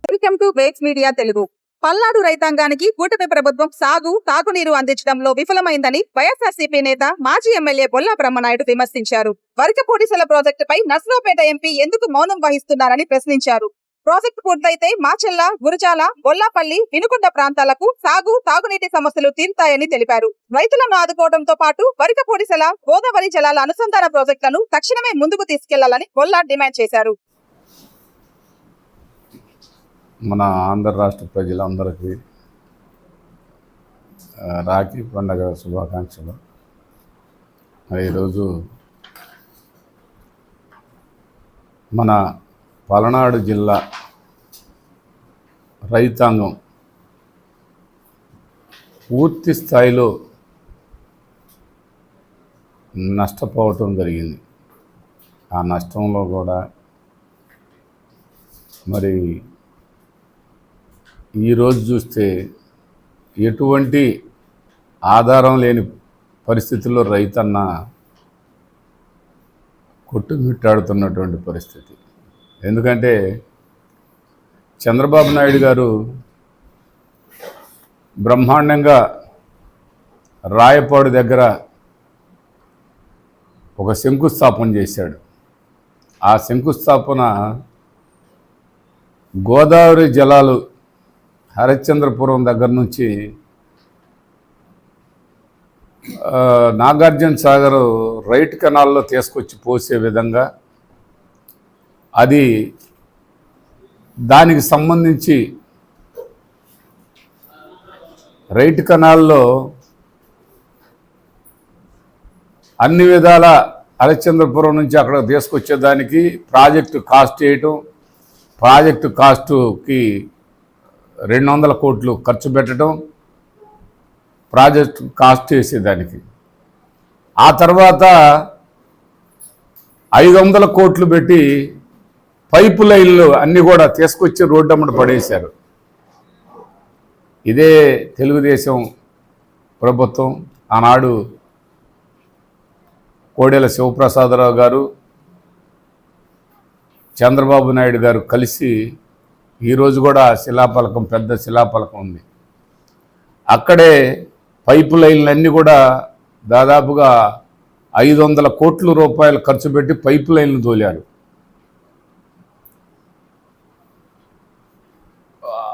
Welcome to wakes media Telugu. Palnadu రైతాంగానికి కూటమి ప్రభుత్వం సాగు, తాగునీరు అందించడంలో విఫలమైందని వైఎస్ఆర్సీపీ నేత మాజీ ఎమ్మెల్యే బొల్లా బ్రహ్మనాయుడు విమర్శించారు. వరకపూడిసెల ప్రాజెక్టుపై నర్సరావుపేట ఎంపీ ఎందుకు మౌనం వహిస్తున్నారని ప్రశ్నించారు. ప్రాజెక్టు పూర్తయితే మాచెల్ల, గురజాల, బొల్లాపల్లి, వినుకొండ ప్రాంతాలకు సాగు, తాగునీటి సమస్యలు తీరుతాయని తెలిపారు. రైతులను ఆదుకోవడంతో పాటు వరకపూడిసెల, గోదావరి జలాల అనుసంధాన ప్రాజెక్టులను తక్షణమే ముందుకు తీసుకెళ్లాలని బొల్లా డిమాండ్ చేశారు. మన ఆంధ్ర రాష్ట్ర ప్రజలందరికీ రాఖీ పండుగ శుభాకాంక్షలు. మరి ఈరోజు మన పల్నాడు జిల్లా రైతాంగం పూర్తి స్థాయిలో నష్టపోవటం జరిగింది. ఆ నష్టంలో కూడా మరి ఈరోజు చూస్తే ఎటువంటి ఆధారం లేని పరిస్థితుల్లో రైతన్న కొట్టుమిట్టాడుతున్నటువంటి పరిస్థితి. ఎందుకంటే చంద్రబాబు నాయుడు గారు బ్రహ్మాండంగా రాయపాడు దగ్గర ఒక శంకుస్థాపన చేశాడు. ఆ శంకుస్థాపన గోదావరి జలాలు హరిశ్చంద్రపురం దగ్గర నుంచి నాగార్జున సాగర్ రైట్ కెనాల్లో తీసుకొచ్చి పోసే విధంగా అది దానికి సంబంధించి రైట్ కెనాల్లో అన్ని విధాల హరిశ్చంద్రపురం నుంచి అక్కడ తీసుకొచ్చేదానికి ప్రాజెక్టు కాస్ట్ చేయటం, ప్రాజెక్టు కాస్టుకి 200 కోట్లు ఖర్చు పెట్టడం, ప్రాజెక్టు కాస్ట్ చేసేదానికి. ఆ తర్వాత 500 కోట్లు పెట్టి పైపు లైన్లు అన్నీ కూడా తీసుకొచ్చి రోడ్డు అమ్మట పడేశారు. ఇదే తెలుగుదేశం ప్రభుత్వం ఆనాడు కోడెల శివప్రసాదరావు గారు, చంద్రబాబు నాయుడు గారు కలిసి ఈరోజు కూడా శిలాఫలకం, పెద్ద శిలాఫలకం ఉంది. అక్కడే పైపు లైన్లన్నీ కూడా దాదాపుగా 500 కోట్ల రూపాయలు ఖర్చు పెట్టి పైపు లైన్లు తోలారు.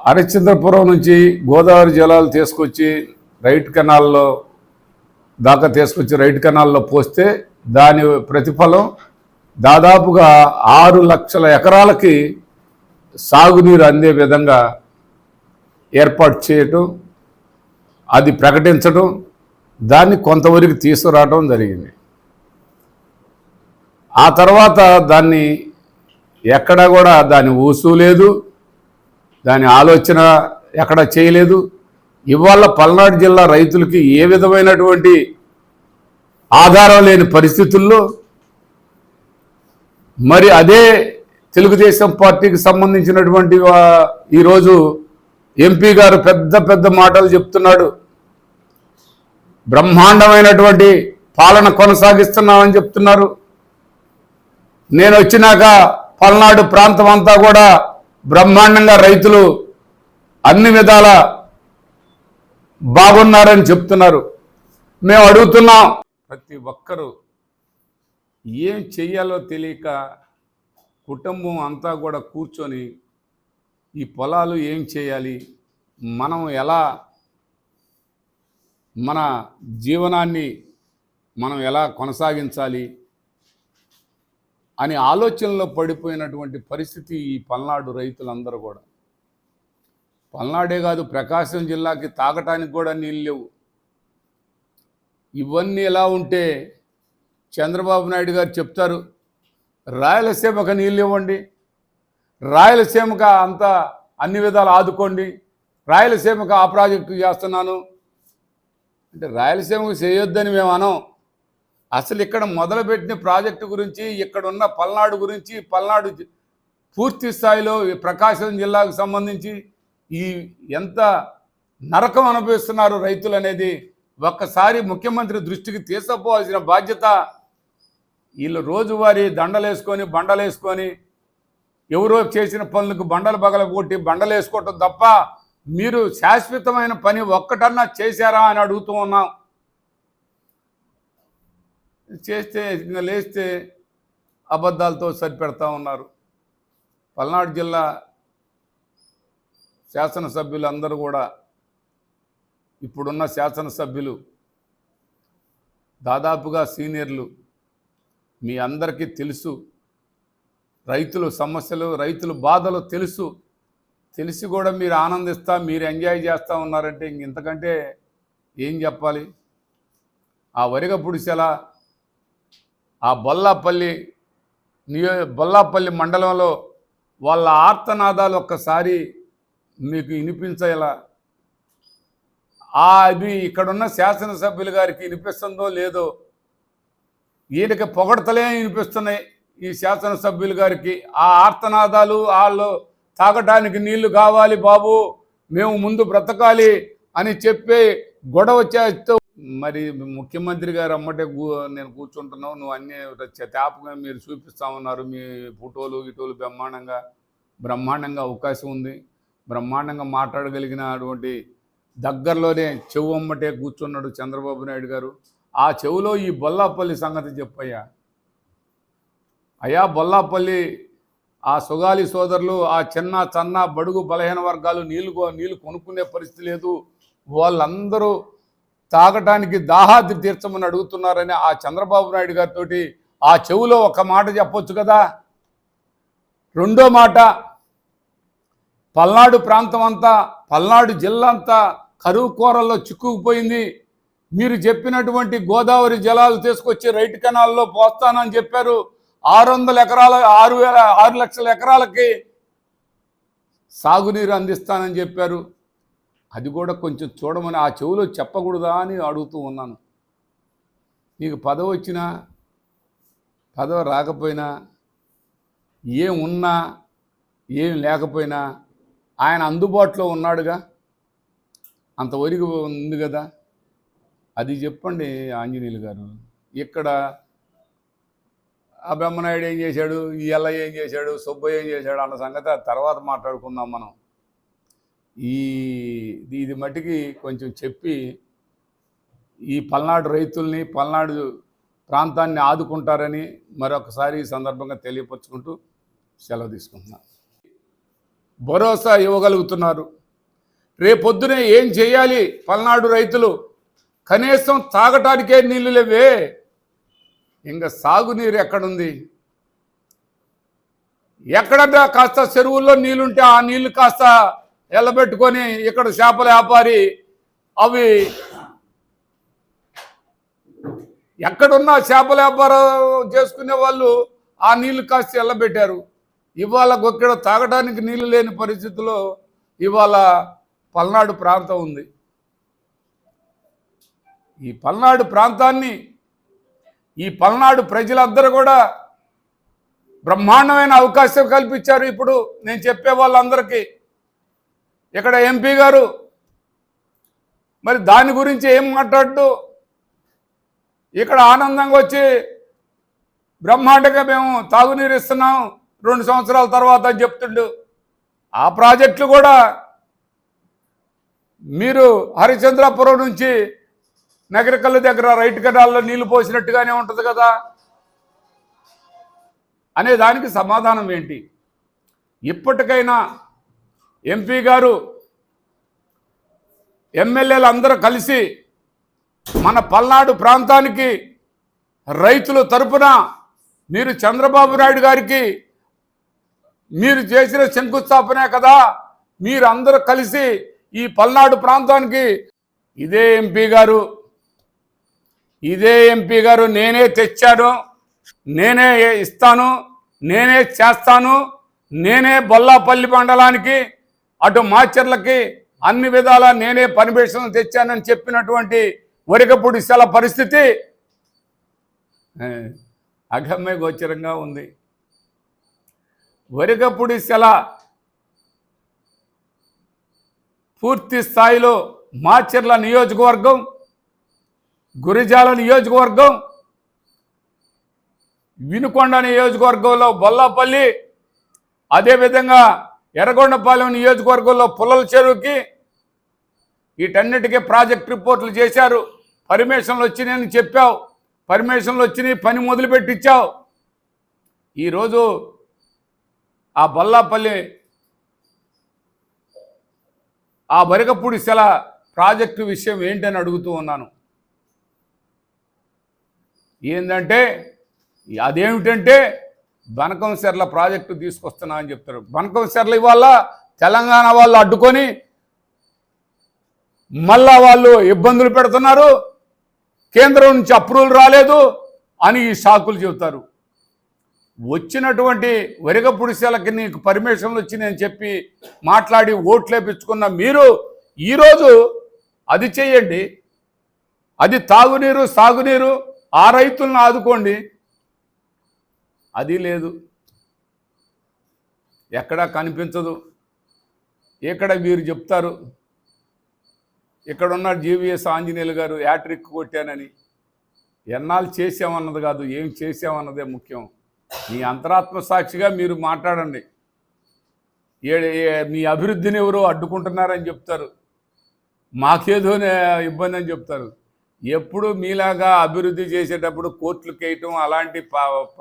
హరిశ్చంద్రపురం నుంచి గోదావరి జలాలు తీసుకొచ్చి రైట్ కెనాల్లో దాకా తీసుకొచ్చి రైట్ కెనాల్లో పోస్తే దాని ప్రతిఫలం దాదాపుగా 6 లక్షల ఎకరాలకి సాగునీరు అందే విధంగా ఏర్పాటు చేయటం, అది ప్రకటించడం, దాన్ని కొంతవరకు తీసుకురావడం జరిగింది. ఆ తర్వాత దాన్ని ఎక్కడ కూడా దాని ఊసు లేదు, దాని ఆలోచన ఎక్కడ చేయలేదు. ఇవాళ పల్నాడు జిల్లా రైతులకి ఏ విధమైనటువంటి ఆధారం లేని పరిస్థితుల్లో మరి అదే తెలుగుదేశం పార్టీకి సంబంధించినటువంటి ఈరోజు ఎంపీ గారు పెద్ద పెద్ద మాటలు చెప్తున్నాడు. బ్రహ్మాండమైనటువంటి పాలన కొనసాగిస్తున్నామని చెప్తున్నారు. నేను వచ్చినాక పల్నాడు ప్రాంతం అంతా కూడా బ్రహ్మాండంగా రైతులు అన్ని విధాల బాగున్నారని చెప్తున్నారు. మేము అడుగుతున్నాం, ప్రతి ఒక్కరూ ఏం చెయ్యాలో తెలియక కుటుంబం అంతా కూడా కూర్చొని ఈ పొలాలు ఏం చేయాలి, మనం ఎలా మన జీవనాన్ని మనం ఎలా కొనసాగించాలి అని ఆలోచనలో పడిపోయినటువంటి పరిస్థితి ఈ పల్నాడు రైతులందరూ కూడా. పల్నాడే కాదు, ప్రకాశం జిల్లాకి తాగటానికి కూడా నీళ్ళు లేవు. ఇవన్నీ ఎలా ఉంటే చంద్రబాబు నాయుడు గారు చెప్తారు, రాయలసీమకు నీళ్ళు ఇవ్వండి, రాయలసీమకు అంతా అన్ని విధాలు ఆదుకోండి, రాయలసీమకు ఆ ప్రాజెక్టు చేస్తున్నాను అంటే రాయలసీమకు చేయొద్దని మేము అనం. అసలు ఇక్కడ మొదలుపెట్టిన ప్రాజెక్టు గురించి, ఇక్కడ ఉన్న పల్నాడు గురించి, పల్నాడు పూర్తి స్థాయిలో ప్రకాశం జిల్లాకు సంబంధించి ఈ ఎంత నరకం అనుభవిస్తున్నారు రైతులు అనేది ఒక్కసారి ముఖ్యమంత్రి దృష్టికి తీసుకుపోవాల్సిన బాధ్యత. వీళ్ళు రోజువారీ దండలేసుకొని బండలేసుకొని ఎవరో చేసిన పనులకు బండలు పగలగొట్టి బండలేసుకోవటం తప్ప మీరు శాశ్వతమైన పని ఒక్కటన్నా చేశారా అని అడుగుతూ ఉన్నాం. చేస్తే ఇంకా లేస్తే అబద్ధాలతో సరిపెడతా ఉన్నారు. పల్నాడు జిల్లా శాసనసభ్యులు అందరూ కూడా, ఇప్పుడున్న శాసనసభ్యులు దాదాపుగా సీనియర్లు, మీ అందరికీ తెలుసు రైతుల సమస్యలు, రైతుల బాధలు తెలిసి కూడా మీరు ఆనందిస్తా, మీరు ఎంజాయ్ చేస్తూ ఉన్నారంటే ఇంతకంటే ఏం చెప్పాలి. ఆ వరిగపుడిసెల, ఆ బొల్లాపల్లి మండలంలో వాళ్ళ ఆర్తనాదాలు ఒక్కసారి మీకు వినిపించేలా, అది ఇక్కడున్న శాసనసభ్యులు గారికి వినిపిస్తుందో లేదో, ఈయనకి పొగడతలే వినిపిస్తున్నాయి ఈ శాసనసభ్యులు గారికి. ఆ ఆర్తనాదాలు, వాళ్ళు తాగటానికి నీళ్లు కావాలి బాబు, మేము ముందు బ్రతకాలి అని చెప్పి గొడవ చేస్తూ, మరి ముఖ్యమంత్రి గారు అమ్మటే నేను కూర్చుంటున్నావు, నువ్వు అన్ని తేపగా మీరు చూపిస్తా ఉన్నారు, మీ ఫోటోలు గిటోలు బ్రహ్మాండంగా అవకాశం ఉంది, బ్రహ్మాండంగా మాట్లాడగలిగినటువంటి దగ్గరలోనే చెవు అమ్మటే కూర్చున్నాడు చంద్రబాబు నాయుడు గారు. ఆ చెవులో ఈ బొల్లాపల్లి సంగతి చెప్పయ్యా. అయ్యా బొల్లాపల్లి ఆ సుగాలి సోదరులు, ఆ చిన్న బడుగు బలహీన వర్గాలు నీళ్లు కొనుక్కునే పరిస్థితి లేదు, వాళ్ళందరూ తాగటానికి దాహాది తీర్చమని అడుగుతున్నారని ఆ చంద్రబాబు నాయుడు గారితో ఆ చెవులో ఒక మాట చెప్పొచ్చు కదా. రెండో మాట, పల్నాడు ప్రాంతం అంతా, పల్నాడు జిల్లా అంతా కరువు కోరల్లో చిక్కుకుపోయింది. మీరు చెప్పినటువంటి గోదావరి జలాలు తీసుకొచ్చి రైట్ కెనాల్లో పోస్తానని చెప్పారు. 600 ఎకరాల 6 లక్షల ఎకరాలకి సాగునీరు అందిస్తానని చెప్పారు. అది కూడా కొంచెం చూడమని ఆ చెవులో చెప్పకూడదా అని అడుగుతూ ఉన్నాను. నీకు పదవి వచ్చినా పదవి రాకపోయినా, ఏం ఉన్నా ఏం లేకపోయినా ఆయన అందుబాటులో ఉన్నాడుగా, అంతవరకు ఉంది కదా. అది చెప్పండి ఆంజనేయులు గారు. ఇక్కడ ఆ బ్రహ్మనాయుడు ఏం చేశాడు, ఈ ఎల్ల ఏం చేశాడు, సుబ్బయ్య ఏం చేశాడు అన్న సంగతి తర్వాత మాట్లాడుకుందాం మనం. ఇది మట్టికి కొంచెం చెప్పి ఈ పల్నాడు రైతుల్ని, పల్నాడు ప్రాంతాన్ని ఆదుకుంటారని మరొకసారి ఈ సందర్భంగా తెలియపరుచుకుంటూ సెలవు తీసుకుంటున్నాను. భరోసా ఇవ్వగలుగుతున్నారు. రేపొద్దునే ఏం చేయాలి పల్నాడు రైతులు? కనీసం తాగటానికే నీళ్ళు లేవే, ఇంకా సాగునీరు ఎక్కడుంది? ఎక్కడన్నా కాస్త చెరువుల్లో నీళ్ళుంటే ఆ నీళ్లు కాస్త ఎల్లబెట్టుకొని ఇక్కడ చేపల వ్యాపారి అవి ఎక్కడున్నా చేపల వ్యాపారం చేసుకునే వాళ్ళు ఆ నీళ్లు కాస్త ఎల్లబెట్టారు. ఇవాళ ఇక్కడ తాగడానికి నీళ్లు లేని పరిస్థితుల్లో ఇవాళ పల్నాడు ప్రాంతం ఉంది. ఈ పల్నాడు ప్రాంతాన్ని, ఈ పల్నాడు ప్రజలందరూ కూడా బ్రహ్మాండమైన అవకాశం కల్పించారు. ఇప్పుడు నేను చెప్పే వాళ్ళందరికీ ఇక్కడ ఎంపీ గారు మరి దాని గురించి ఏం మాట్లాడుతూ ఇక్కడ ఆనందంగా వచ్చి బ్రహ్మాండంగా మేము తాగునీరు ఇస్తున్నాం 2 సంవత్సరాల తర్వాత అని చెప్తుండు. ఆ ప్రాజెక్టులు కూడా మీరు హరిచంద్రాపురం నుంచి నగరికల్లు దగ్గర రైట్ కెనాల్లో నీళ్లు పోసినట్టుగానే ఉంటుంది కదా అనే దానికి సమాధానం ఏంటి? ఇప్పటికైనా ఎంపీ గారు, ఎమ్మెల్యేలు అందరూ కలిసి మన పల్నాడు ప్రాంతానికి రైతుల తరపున మీరు చంద్రబాబు నాయుడు గారికి మీరు చేసిన శంకుస్థాపనే కదా, మీరు అందరూ కలిసి ఈ పల్నాడు ప్రాంతానికి ఇదే ఎంపీ గారు నేనే తెచ్చాను, నేనే ఇస్తాను, నేనే చేస్తాను, నేనే బొల్లాపల్లి మండలానికి అటు మాచర్లకి అన్ని విధాలా నేనే పర్మిషన్ తెచ్చానని చెప్పినటువంటి వరిగపుడిసెల పరిస్థితి అగమ్య గోచరంగా ఉంది. వరిగపుడిసెల పూర్తి స్థాయిలో మాచర్ల నియోజకవర్గం గురిజాల నియోజకవర్గం, వినుకొండ నియోజకవర్గంలో బొల్లాపల్లి, అదేవిధంగా ఎర్రగొండపాలెం నియోజకవర్గంలో పుల్లల చెరువుకి వీటన్నిటికీ ప్రాజెక్ట్ రిపోర్ట్లు చేశారు. పర్మిషన్లు వచ్చినాయని చెప్పావు, పర్మిషన్లు వచ్చినాయి, పని మొదలుపెట్టించావు. ఈరోజు ఆ బొల్లాపల్లి ఆ బరిగపూడి సెల ప్రాజెక్టు విషయం ఏంటని అడుగుతూ ఉన్నాను. ఏంటంటే అదేమిటంటే బనకంచెర్ల ప్రాజెక్టు తీసుకొస్తున్నా అని చెప్తారు. బనకంచెర్ల ఇవాళ తెలంగాణ వాళ్ళు అడ్డుకొని మళ్ళా వాళ్ళు ఇబ్బందులు పెడుతున్నారు, కేంద్రం నుంచి అప్రూవల్ రాలేదు అని ఈ సాకులు చెబుతారు. వచ్చినటువంటి వరిగపుడిసెలకి నీకు పర్మిషన్లు వచ్చినాయని చెప్పి మాట్లాడి ఓట్లేపించుకున్న మీరు ఈరోజు అది చేయండి, అది తాగునీరు సాగునీరు, ఆ రైతులను ఆదుకోండి. అది లేదు, ఎక్కడా కనిపించదు. ఇక్కడ మీరు చెప్తారు, ఇక్కడున్న జీవీఎస్ ఆంజనేయులు గారు హ్యాట్రిక్ కొట్టానని. ఎన్నాళ్ళు చేసామన్నది కాదు, ఏం చేసామన్నదే ముఖ్యం. మీ అంతరాత్మ సాక్షిగా మీరు మాట్లాడండి. మీ అభివృద్ధిని ఎవరో అడ్డుకుంటున్నారని చెప్తారు, మాకేదో ఇబ్బంది అని చెప్తారు. ఎప్పుడు మీలాగా అభివృద్ధి చేసేటప్పుడు కోర్టులకు వేయటం అలాంటి